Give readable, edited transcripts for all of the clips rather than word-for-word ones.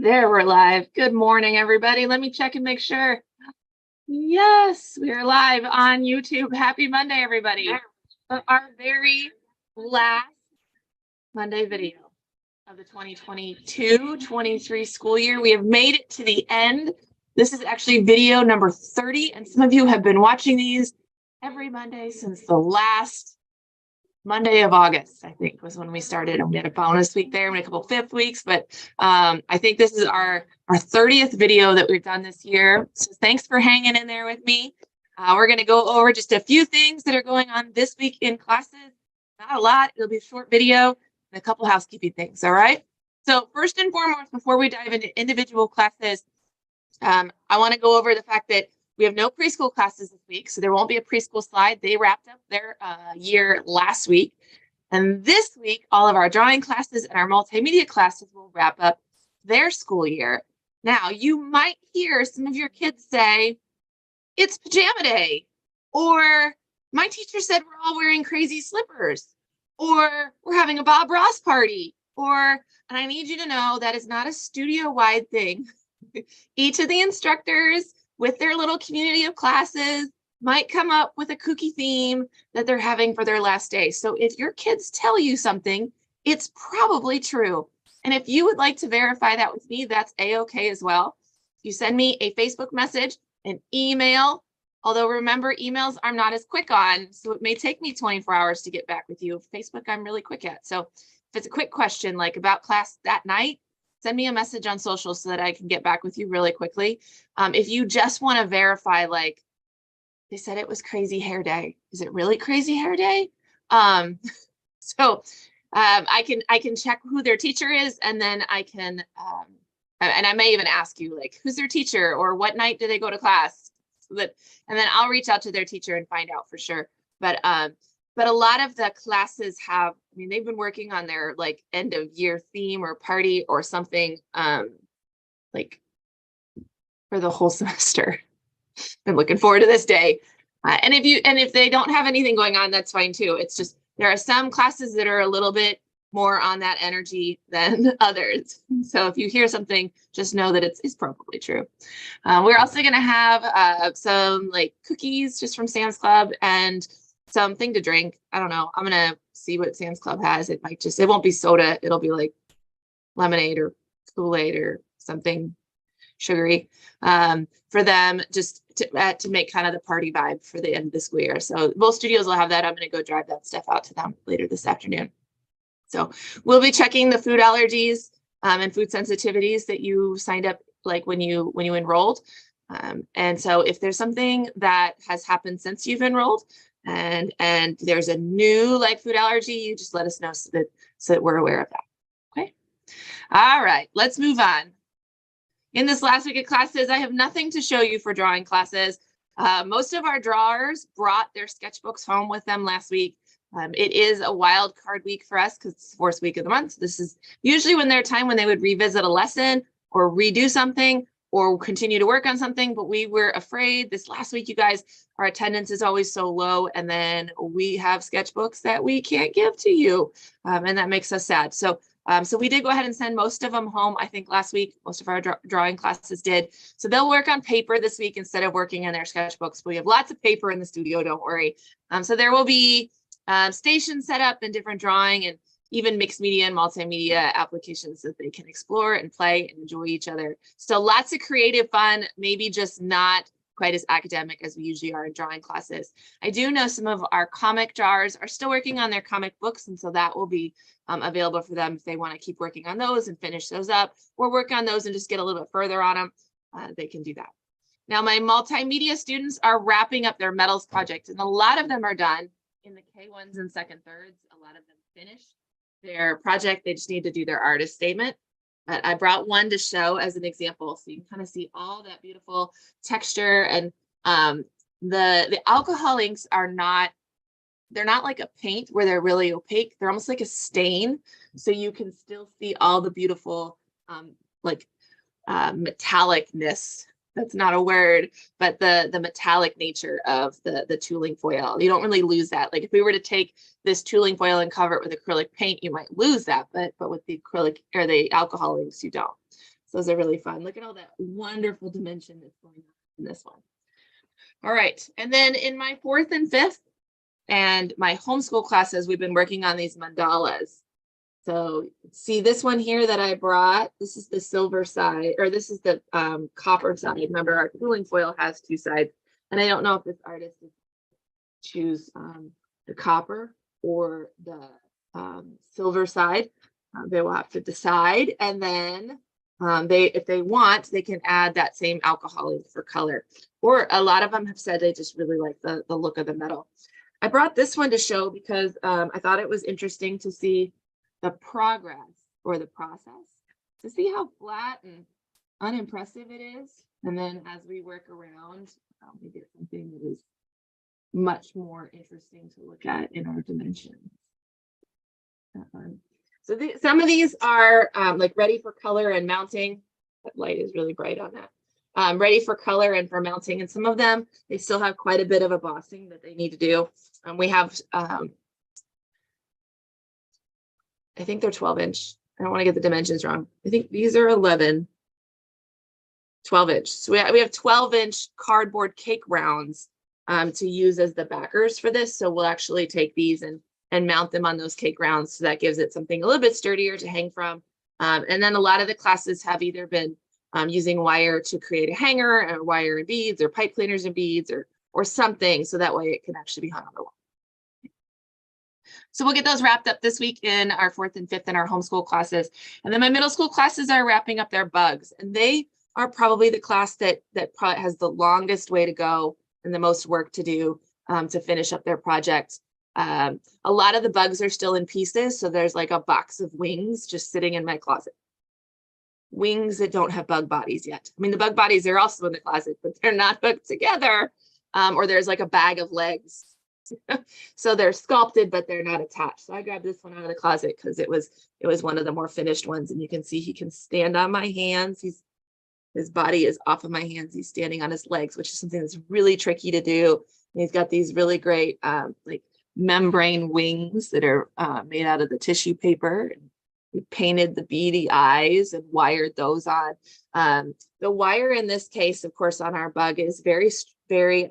There, we're live. Good morning, everybody. Let me check and make sure. Yes, we are live on YouTube. Happy Monday, everybody. Our very last Monday video of the 2022-23 school year. We have made it to the end. This is actually video number 30, and some of you have been watching these every Monday since the last Monday of August, I think, was when we started, and we had a bonus week there and a couple fifth weeks, but I think this is our 30th video that we've done this year. So thanks for hanging in there with me. We're going to go over just a few things that are going on this week in classes. Not a lot. It'll be a short video and a couple housekeeping things. All right. So first and foremost, before we dive into individual classes, I want to go over the fact that we have no preschool classes this week, so there won't be a preschool slide. They wrapped up their year last week. And this week, all of our drawing classes and our multimedia classes will wrap up their school year. Now, you might hear some of your kids say, it's pajama day, or my teacher said we're all wearing crazy slippers, or we're having a Bob Ross party, and I need you to know that is not a studio-wide thing. Each of the instructors with their little community of classes might come up with a kooky theme that they're having for their last day. So if your kids tell you something, it's probably true. And if you would like to verify that with me, that's a-okay as well. You send me a Facebook message, an email, although remember, emails I'm not as quick on, so it may take me 24 hours to get back with you. Facebook I'm really quick at. So if it's a quick question like about class that night, send me a message on social so that I can get back with you really quickly. If you just want to verify, like they said it was crazy hair day. Is it really crazy hair day? I can check who their teacher is, and then I can, and I may even ask you like, who's their teacher or what night do they go to class? And then I'll reach out to their teacher and find out for sure. But a lot of the classes have, I mean, they've been working on their like end of year theme or party or something like for the whole semester. I'm looking forward to this day. And if they don't have anything going on, that's fine too. It's just, there are some classes that are a little bit more on that energy than others. So if you hear something, just know that it's probably true. We're also going to have some like cookies just from Sam's Club and something to drink. I don't know. I'm going to see what Sam's Club has. It won't be soda. It'll be like lemonade or Kool-Aid or something sugary for them, just to make kind of the party vibe for the end of the school year. So both studios will have that. I'm going to go drive that stuff out to them later this afternoon. So we'll be checking the food allergies and food sensitivities that you signed up like when you enrolled. And so if there's something that has happened since you've enrolled, and there's a new like food allergy, you just let us know so that we're aware of that. Okay. All right, let's move on. In this last week of classes, I have nothing to show you for drawing classes. Most of our drawers brought their sketchbooks home with them last week. It is a wild card week for us because it's the fourth week of the month. This is usually when their time when they would revisit a lesson or redo something or continue to work on something, but we were afraid this last week, you guys, our attendance is always so low, and then we have sketchbooks that we can't give to you, and that makes us sad. So we did go ahead and send most of them home. I think last week, most of our drawing classes did. So they'll work on paper this week instead of working in their sketchbooks. We have lots of paper in the studio, don't worry. So there will be stations set up and different drawing and even mixed media and multimedia applications that they can explore and play and enjoy each other. So lots of creative fun, maybe just not quite as academic as we usually are in drawing classes. I do know some of our comic drawers are still working on their comic books, and so that will be available for them if they want to keep working on those and finish those up, or work on those and just get a little bit further on them. They can do that. Now, my multimedia students are wrapping up their medals project, and a lot of them are done in the K1s and second thirds. A lot of them finished their project. They just need to do their artist statement. I brought one to show as an example, so you can kind of see all that beautiful texture. And the alcohol inks are not, they're not like a paint where they're really opaque. They're almost like a stain, so you can still see all the beautiful metallicness. That's not a word, but the metallic nature of the tooling foil. You don't really lose that. Like if we were to take this tooling foil and cover it with acrylic paint, you might lose that, but with the acrylic or the alcohol inks, you don't. So those are really fun. Look at all that wonderful dimension that's going on in this one. All right, and then in my 4th and 5th and my homeschool classes, we've been working on these mandalas. So see this one here that I brought, this is the silver side, or this is the copper side. Remember, our cooling foil has 2 sides, and I don't know if this artist is choose the copper or the silver side. They will have to decide, and then if they want, they can add that same alcohol for color. Or a lot of them have said they just really like the look of the metal. I brought this one to show because I thought it was interesting to see the progress or the process, to see how flat and unimpressive it is. And then as we work around, we get something that is much more interesting to look at in our dimensions. So some of these are like ready for color and mounting. That light is really bright on that. Ready for color and for mounting. And some of them, they still have quite a bit of embossing that they need to do. We have, I think they're 12-inch. I don't want to get the dimensions wrong. I think these are 12-inch. So we have 12-inch cardboard cake rounds to use as the backers for this. So we'll actually take these and mount them on those cake rounds. So that gives it something a little bit sturdier to hang from. And then a lot of the classes have either been using wire to create a hanger, or wire and beads, or pipe cleaners and beads, or something. So that way it can actually be hung on the wall. So we'll get those wrapped up this week in our 4th and 5th in our homeschool classes. And then my middle school classes are wrapping up their bugs. And they are probably the class that probably has the longest way to go and the most work to do to finish up their project. A lot of the bugs are still in pieces. So there's like a box of wings just sitting in my closet. Wings that don't have bug bodies yet. I mean, the bug bodies are also in the closet, but they're not hooked together. Or there's like a bag of legs. So they're sculpted, but they're not attached. So I grabbed this one out of the closet because it was one of the more finished ones. And you can see he can stand on my hands. His body is off of my hands. He's standing on his legs, which is something that's really tricky to do. And he's got these really great like membrane wings that are made out of the tissue paper. We painted the beady eyes and wired those on. The wire in this case, of course, on our bug is very, very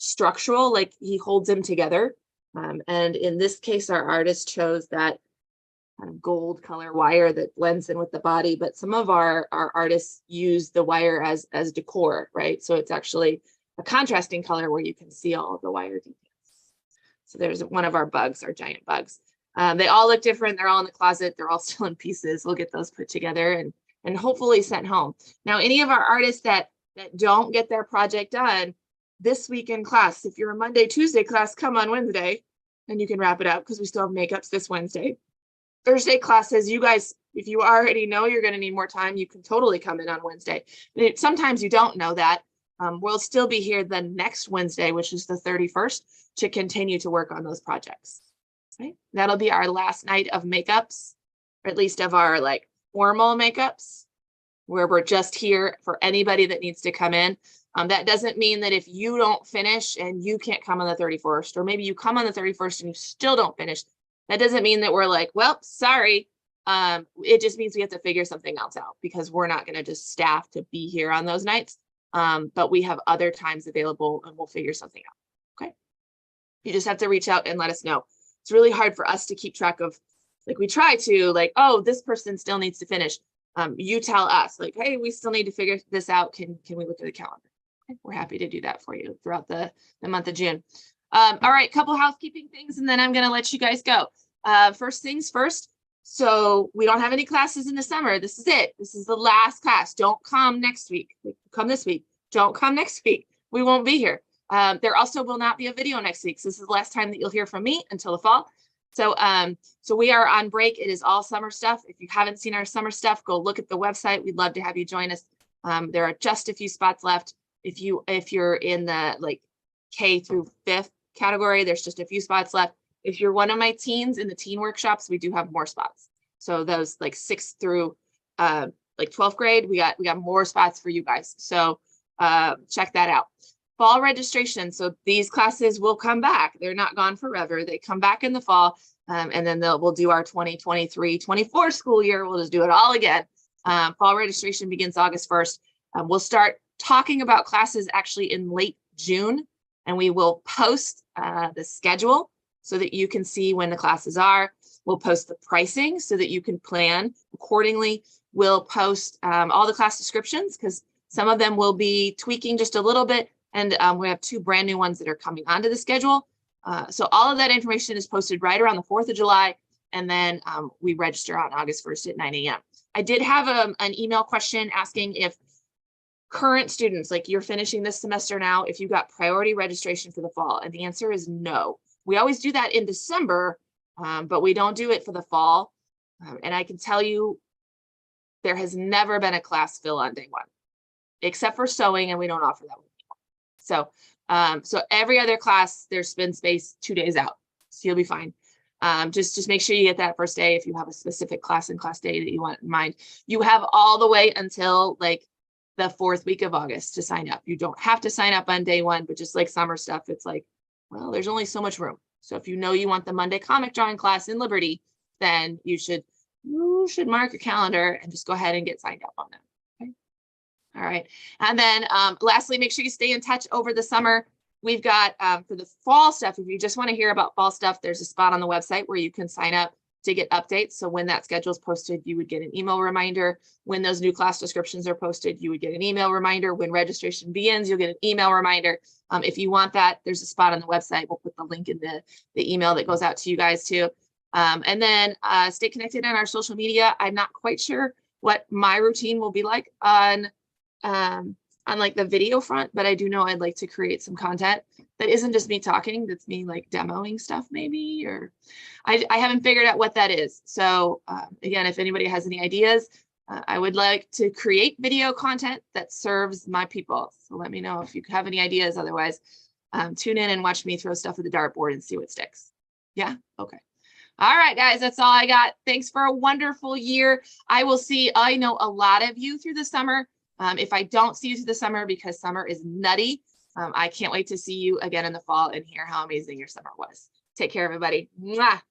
structural, like he holds them together. And in this case, our artist chose that kind of gold color wire that blends in with the body, but some of our artists use the wire as decor, right? So it's actually a contrasting color where you can see all of the wire details. So there's one of our bugs, our giant bugs. They all look different. They're all in the closet. They're all still in pieces. We'll get those put together and hopefully sent home. Now, any of our artists that don't get their project done this week in class, if you're a Monday, Tuesday class, come on Wednesday and you can wrap it up because we still have makeups this Wednesday. Thursday classes, you guys, if you already know you're going to need more time, you can totally come in on Wednesday. Sometimes you don't know that. We'll still be here the next Wednesday, which is the 31st, to continue to work on those projects. Right? That'll be our last night of makeups, or at least of our like formal makeups, where we're just here for anybody that needs to come in. That doesn't mean that if you don't finish and you can't come on the 31st, or maybe you come on the 31st and you still don't finish, that doesn't mean that we're like, well, sorry. It just means we have to figure something else out because we're not going to just staff to be here on those nights. But we have other times available and we'll figure something out. Okay. You just have to reach out and let us know. It's really hard for us to keep track of, like we try to like, oh, this person still needs to finish. You tell us like, hey, we still need to figure this out. Can we look at the calendar? Okay. We're happy to do that for you throughout the month of June. All right, couple housekeeping things, and then I'm going to let you guys go. First things first. So we don't have any classes in the summer. This is it. This is the last class. Don't come next week. Come this week. Don't come next week. We won't be here. There also will not be a video next week. So this is the last time that you'll hear from me until the fall. So, so we are on break. It is all summer stuff. If you haven't seen our summer stuff, go look at the website. We'd love to have you join us. There are just a few spots left. If you're in the like K through 5th category, there's just a few spots left. If you're one of my teens in the teen workshops, we do have more spots. So those like 6th through like 12th grade, we got more spots for you guys. So check that out. Fall registration. So these classes will come back. They're not gone forever. They come back in the fall, and then we'll do our 2023-24 school year. We'll just do it all again. Fall registration begins August 1st. We'll start talking about classes actually in late June, and we will post the schedule so that you can see when the classes are. We'll post the pricing so that you can plan accordingly. We'll post all the class descriptions because some of them will be tweaking just a little bit. And we have 2 brand new ones that are coming onto the schedule. So all of that information is posted right around the 4th of July. And then we register on August 1st at 9 a.m. I did have an email question asking if current students, like you're finishing this semester now, if you got priority registration for the fall. And the answer is no. We always do that in December, but we don't do it for the fall. And I can tell you, there has never been a class fill on day 1, except for sewing, and we don't offer that one. So every other class, there's been space 2 days out, so you'll be fine. Just make sure you get that first day if you have a specific class and class day that you want in mind. You have all the way until like the 4th week of August to sign up. You don't have to sign up on day 1, but just like summer stuff, it's like, well, there's only so much room. So if you know you want the Monday comic drawing class in Liberty, then you should mark your calendar and just go ahead and get signed up on that. Okay. All right. And then lastly, make sure you stay in touch over the summer. We've got for the fall stuff, if you just want to hear about fall stuff, there's a spot on the website where you can sign up to get updates. So when that schedule is posted, you would get an email reminder. When those new class descriptions are posted, you would get an email reminder. When registration begins, you'll get an email reminder. If you want that, there's a spot on the website. We'll put the link in the email that goes out to you guys too. And then stay connected on our social media. I'm not quite sure what my routine will be like on like the video front, but I do know I'd like to create some content that isn't just me talking, that's me like demoing stuff maybe, or I haven't figured out what that is. So again, if anybody has any ideas, I would like to create video content that serves my people. So let me know if you have any ideas. Otherwise, tune in and watch me throw stuff at the dartboard and see what sticks. Yeah, okay. All right, guys, that's all I got. Thanks for a wonderful year. I know a lot of you through the summer. If I don't see you through the summer, because summer is nutty, I can't wait to see you again in the fall and hear how amazing your summer was. Take care, everybody. Mwah.